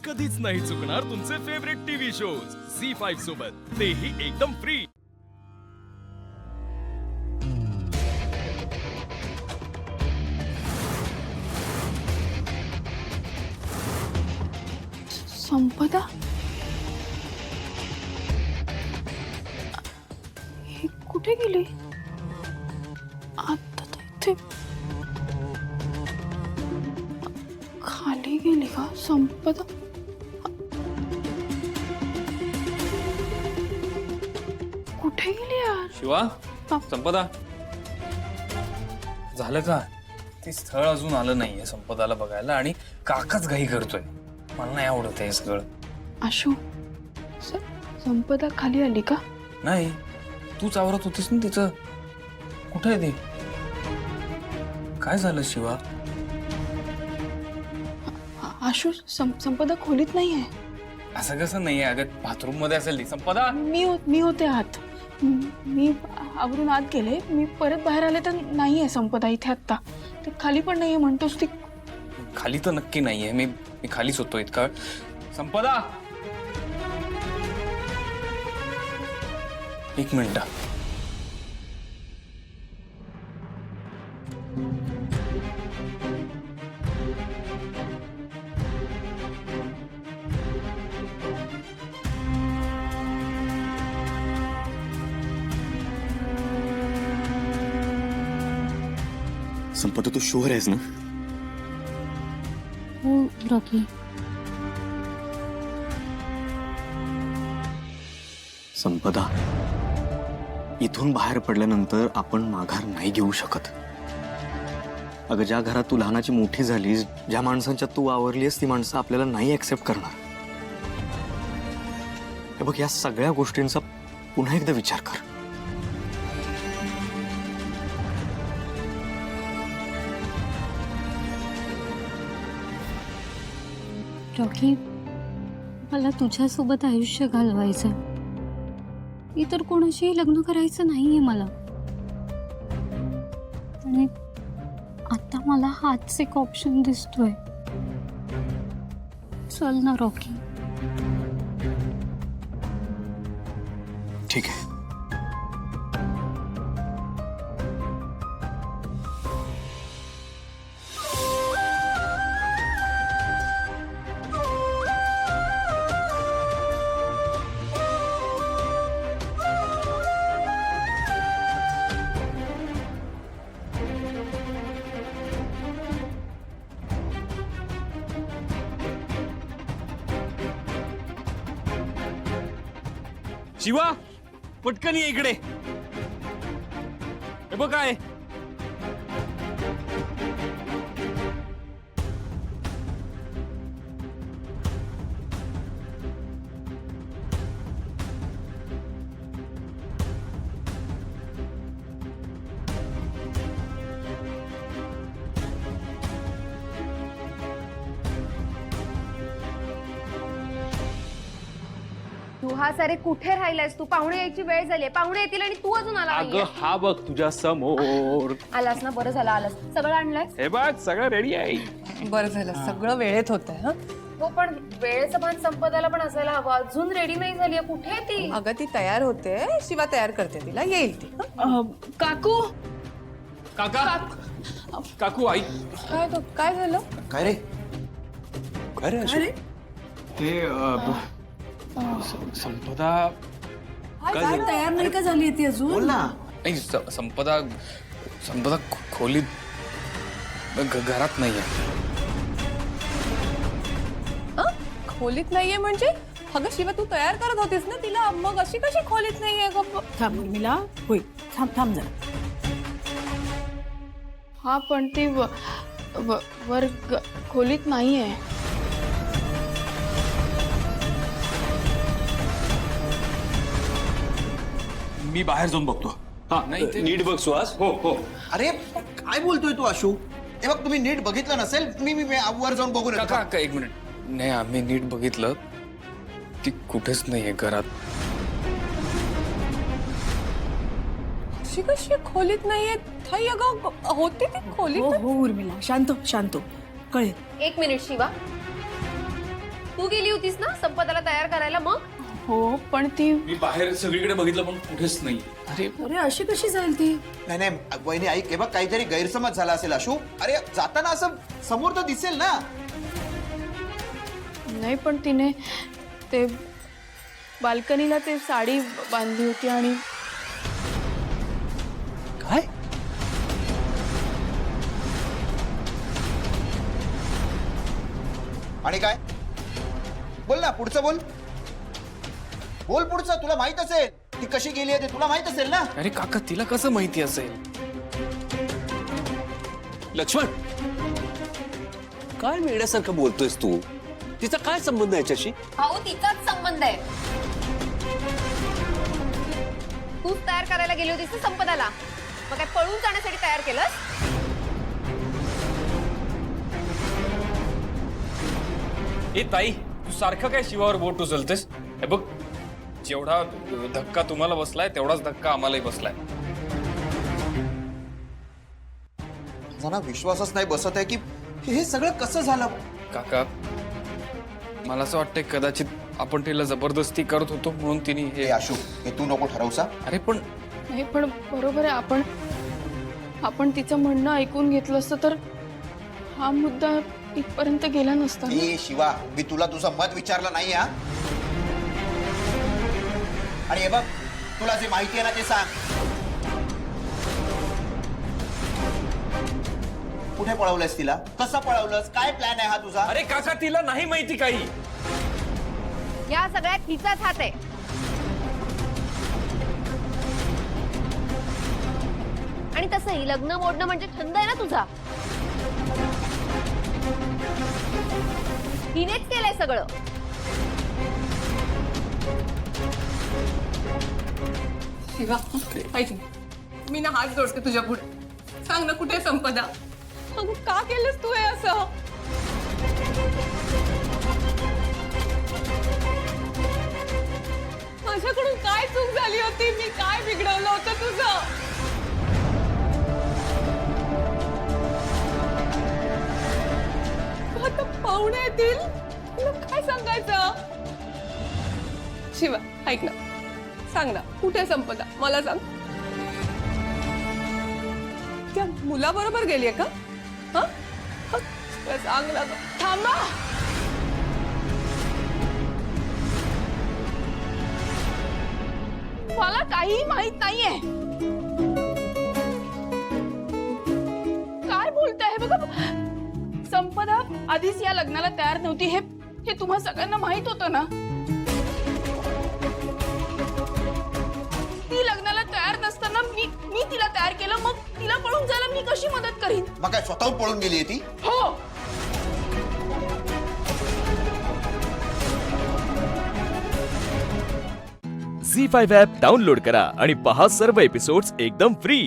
कधीच नाही चुकणार तुमचे फेवरेट टीव्ही शोज झी5 सोबत, तेही एकदम फ्री। संपदा ही कुठे गेली? आता तर इथे खाली गेली का संपदा? कुठे गेली यार? शिवा, संपदा झालं का? ते स्थळ अजून आलं नाहीये संपदाला बघायला आणि काकाच घाई करतोय। मला नाही आवडत हे सगळं। आशू, संपदा खाली आली का? नाही, तूच आवरत होतीस ना तिचं। कुठे आहे ती? काय झालं शिवा? आशू, संपदा खोलीत नाहीये। असं कसं नाहीये? अगं बाथरूम मध्ये असेल ती। संपदा, मी होते आत। मी आवरून आत गेले, मी परत बाहेर आले तर नाहीये संपदा इथे आता। ते खाली पण नाहीये म्हणतोस ती? खाली तर नक्की नाहीये। मी खालीच होतो इतका। संपदा, एक मिनिट। संपदा, तू शुअर आहेस ना? हो रॉकी, संपदा, इथून बाहेर पडल्यानंतर आपण माघार नाही घेऊ शकत। अगं, ज्या घरात तू लहानाची मोठी झालीस, ज्या माणसांच्या तू आवरलीस, ती माणसं आपल्याला नाही ऍक्सेप्ट करणार। हे बघ, या सगळ्या गोष्टींचा पुन्हा एकदा विचार कर। रॉकी, मला तुझ्यासोबत आयुष्य घालवायचं। इतर कोणाशी लग्न करायचं नाहीये मला। आणि आता मला हाच एक ऑप्शन दिसतोय। चल ना रॉकी। ठीक आहे। शिवा, पटकन ये इकडे। हे बघ काय। तू हा सारे कुठे राहिलायस? तू पाहुणे यायची वेळ झाली, पाहुणे येतील आणि तू अजून आला नाहीये। अगं हा बघ तुझ्या समोर। आलास ना, बरं झालं आलास। सगळं आणलंय? हे बघ सगळं रेडी आहे। बरं झालं, सगळं वेळेत होतंय। हं, हो, पण वेळेचं भान संपदाला पण असायला हवं। अजून रेडी नाही झाली, कुठे आहे ती? अगं ती तयार होते, शिवा तयार करते तिला, येईल ती। हं? काकू, काका, काकू आई। काय झालं? काय रे? काय रे अशोक? ते संपदा काय तयार नाही का झाली ती अजून? बोल ना। नाही, संपदा खोलीत घरात नाहीये। खोलीत नाहीये म्हणजे? अगं शिवा, तू तयार करत होतीस ना तिला, मग अशी कशी खोलीत नाहीये? थांब उर्मिला, होईल, थांब जरा। हा, पण ती वर खोलीत नाहीये। मी बाहेर जाऊन बघतो। हा, नाही ते- नीट बघ सुहास। हो हो। अरे काय बोलतोय तू आशू? हे बघ, तुम्ही नीट बघितलं नसेल, मी वर जाऊन बघून येतो. काका एक मिनिट। नाही, आम्ही नीट बघितलं, ती कुठेच नाहीये घरात। अशी कशी खोलीत नाहीये? थाई अगं होती ती खोलीत। हो हो उर्मिला, शांत शांत, कळेल। एक मिनिट शिवा, तू तू गेली होतीस ना संपदाला तयार करायला मग? हो पण ती मी बाहेर सगळीकडे बघितलं पण कुठेच नाही. अरे अरे अशी कशी जाईल ती? नाही नाही वहिनी ऐक, हे बघ काहीतरी गैरसमज झाला असेल आशू. अरे जाताना असं समोर तर दिसेल ना. नाही पण तिने ते बाल्कनीला ते साडी बांधली होती आणि काय? आणि काय बोल ना, पुढचं बोल. बोल पुढचं, तुला माहित असेल ती कशी गेली आहे ते तुला माहित असेल ना. अरे काका तिला कसं माहिती असेल? लक्ष्मण, काय वेड्यासारखं बोलतोयस तू? तिचा काय संबंध आहे याच्याशी? अहो तिचाच संबंध आहे. तूच तयार करायला गेली होतीस ना संपदाला, मग काय पळून जाण्यासाठी तयार केलंस? ए ताई, तू सारखं काय शिवावर बोट उचलतेस? हे बघ, जेवढा धक्का तुम्हाला बसलाय तेवढाच धक्का आम्हालाही बसलाय. मला विश्वासच नाही बसत आहे की हे सगळं कसं झालं. काका, मला असं वाटतंय कदाचित आपण तिला जबरदस्ती करत होतो म्हणून तिने हे हे. आशू, हे तू नको ठरवसा. अरे पण नाही पण बरोबर आहे. आपण तिचं म्हणणं ऐकून घेतलं असतं तर हा मुद्दा इथपर्यंत गेला नसता ना. ए शिवा, मी तुला तुझं मत विचारलं नाही हा. आणि हे बघ, तुला जे माहिती आहे ना ते सांग. कुठे पळवलंस तिला? कसं पळवलंस? काय प्लॅन आहे हा तुझा? अरे काका, तिला नाही माहिती काही. या सगळ्यात तिचाच हात आहे. आणि तसंही लग्न मोडणं म्हणजे छंद आहे ना तुझा. हिनेच केलंय सगळं. शिवा ऐक ना, मी ना हात जोडते तुझ्या पुढे. सांग ना कुठे संपदा? अगं का केलंस तू हे असं? माझ्याकडून काय चूक झाली होती? मी काय बिघडवलं होतं तुझं? आता पाहुणे येतील, तुला काय सांगायचं? शिवा ऐक ना, सांग ना कुठे संपदा? मला सांग. त्या मुलाबरोबर गेलीये का? हा? सांग ना गं. थांबा. मला काही माहित नाहीये. काय बोलताय बघा. संपदा आधीच या लग्नाला तयार नव्हती, हे तुम्हा सगळ्यांना माहित होतं ना. ती लग्नाला तयार नसताना मी तिला तयार केलं, मग तिला पळून जायला मी कशी मदत करीन? मग काय स्वतःहून पळून गेली आहे ती? हो. झी5 ॲप डाउनलोड करा आणि पहा सर्व एपिसोड्स एकदम फ्री.